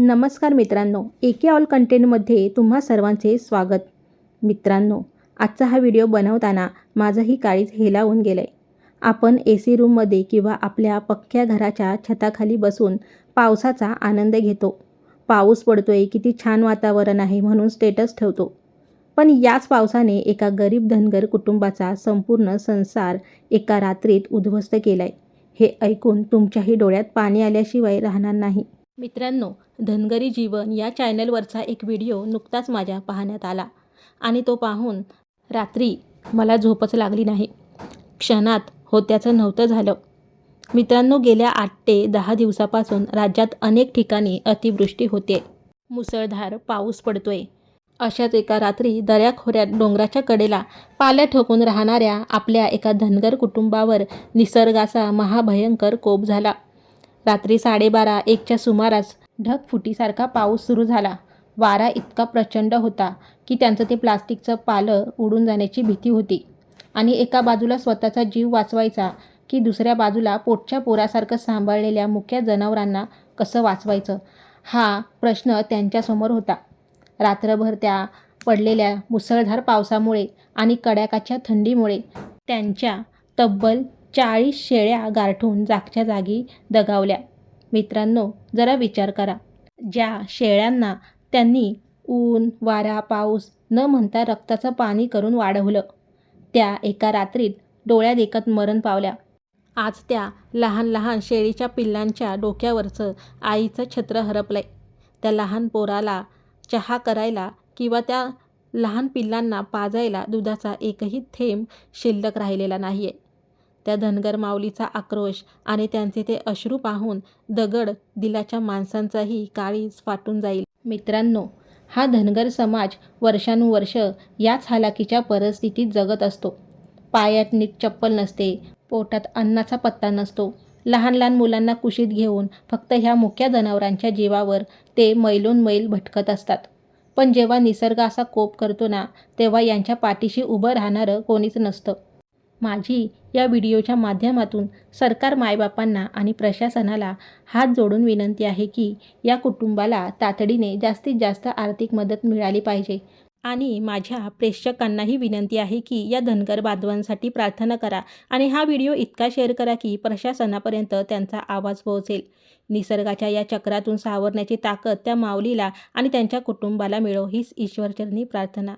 नमस्कार मित्रांनो, एके ऑल कंटेंटमध्ये तुम्हा सर्वांचे स्वागत. मित्रांनो, आजचा हा व्हिडिओ बनवताना माझंही काळीज हेलावून गेलं आहे. आपण AC रूममध्ये किंवा आपल्या पक्क्या घराच्या छताखाली बसून पावसाचा आनंद घेतो. पाऊस पडतोय, किती छान वातावरण आहे म्हणून स्टेटस ठेवतो. पण याच पावसाने एका गरीब धनगर कुटुंबाचा संपूर्ण संसार एका रात्रीत उद्ध्वस्त केलाय. हे ऐकून तुमच्याही डोळ्यात पाणी आल्याशिवाय राहणार नाही. मित्रांनो, धनगरी जीवन या चॅनलवरचा एक व्हिडिओ नुकताच माझ्या पाहण्यात आला आणि तो पाहून रात्री मला झोपच लागली नाही. क्षणात होत्याचं नव्हतं झालं. मित्रांनो, गेल्या 8 ते 10 दिवसापासून राज्यात अनेक ठिकाणी अतिवृष्टी होते. मुसळधार पाऊस पडतोय. अशाच एका रात्री दऱ्याखोऱ्यात डोंगराच्या कडेला पाल्या ठोकून राहणाऱ्या आपल्या एका धनगर कुटुंबावर निसर्गाचा महाभयंकर कोप झाला. रात्री 12:30-1च्या सुमारास ढगफुटीसारखा पाऊस सुरू झाला. वारा इतका प्रचंड होता की त्यांचं ते प्लास्टिकचं पालं उडून जाण्याची भीती होती. आणि एका बाजूला स्वतःचा जीव वाचवायचा की दुसऱ्या बाजूला पोटच्या पोरासारखं सांभाळलेल्या मुक्या जनावरांना कसं वाचवायचं, हा प्रश्न त्यांच्यासमोर होता. रात्रभर त्या पडलेल्या मुसळधार पावसामुळे आणि कडाक्याच्या थंडीमुळे त्यांच्या तब्बल 40 शेळ्या गारठून जागच्या जागी दगावल्या. मित्रांनो, जरा विचार करा. ज्या शेळ्यांना त्यांनी ऊन, वारा, पाऊस न म्हणता रक्ताचं पाणी करून वाढवलं, त्या एका रात्रीत डोळ्या देखत मरण पावल्या. आज त्या लहान लहान शेळीच्या पिल्लांच्या डोक्यावरचं आईचं छत्र हरपलंय. त्या लहान पोराला चहा करायला किंवा त्या लहान पिल्लांना पाजायला दुधाचा एकही थेंब शिल्लक राहिलेला नाहीये. त्या धनगर माऊलीचा आक्रोश आणि त्यांचे ते अश्रू पाहून दगड दिलाच्या माणसांचाही काळीज फाटून जाईल. मित्रांनो, हा धनगर समाज वर्षानुवर्ष याच हालाकीच्या परिस्थितीत जगत असतो. पायात नीट चप्पल नसते, पोटात अन्नाचा पत्ता नसतो. लहान लहान मुलांना कुशीत घेऊन फक्त ह्या मुक्या जनावरांच्या जीवावर ते मैलोन मैल भटकत असतात. पण जेव्हा निसर्ग असा कोप करतो ना, तेव्हा यांच्या पाठीशी उभं राहणारं कोणीच नसतं. माझी या व्हिडिओच्या माध्यमातून सरकार, मायबापांना आणि प्रशासनाला हात जोडून विनंती आहे की या कुटुंबाला तातडीने जास्तीत जास्त आर्थिक मदत मिळाली पाहिजे. आणि माझ्या प्रेक्षकांनाही विनंती आहे की या धनगर बांधवांसाठी प्रार्थना करा आणि हा व्हिडिओ इतका शेअर करा की प्रशासनापर्यंत त्यांचा आवाज पोहोचेल. निसर्गाच्या या चक्रातून सावरण्याची ताकद त्या माऊलीला आणि त्यांच्या कुटुंबाला मिळो, हीच ईश्वरचरणी प्रार्थना.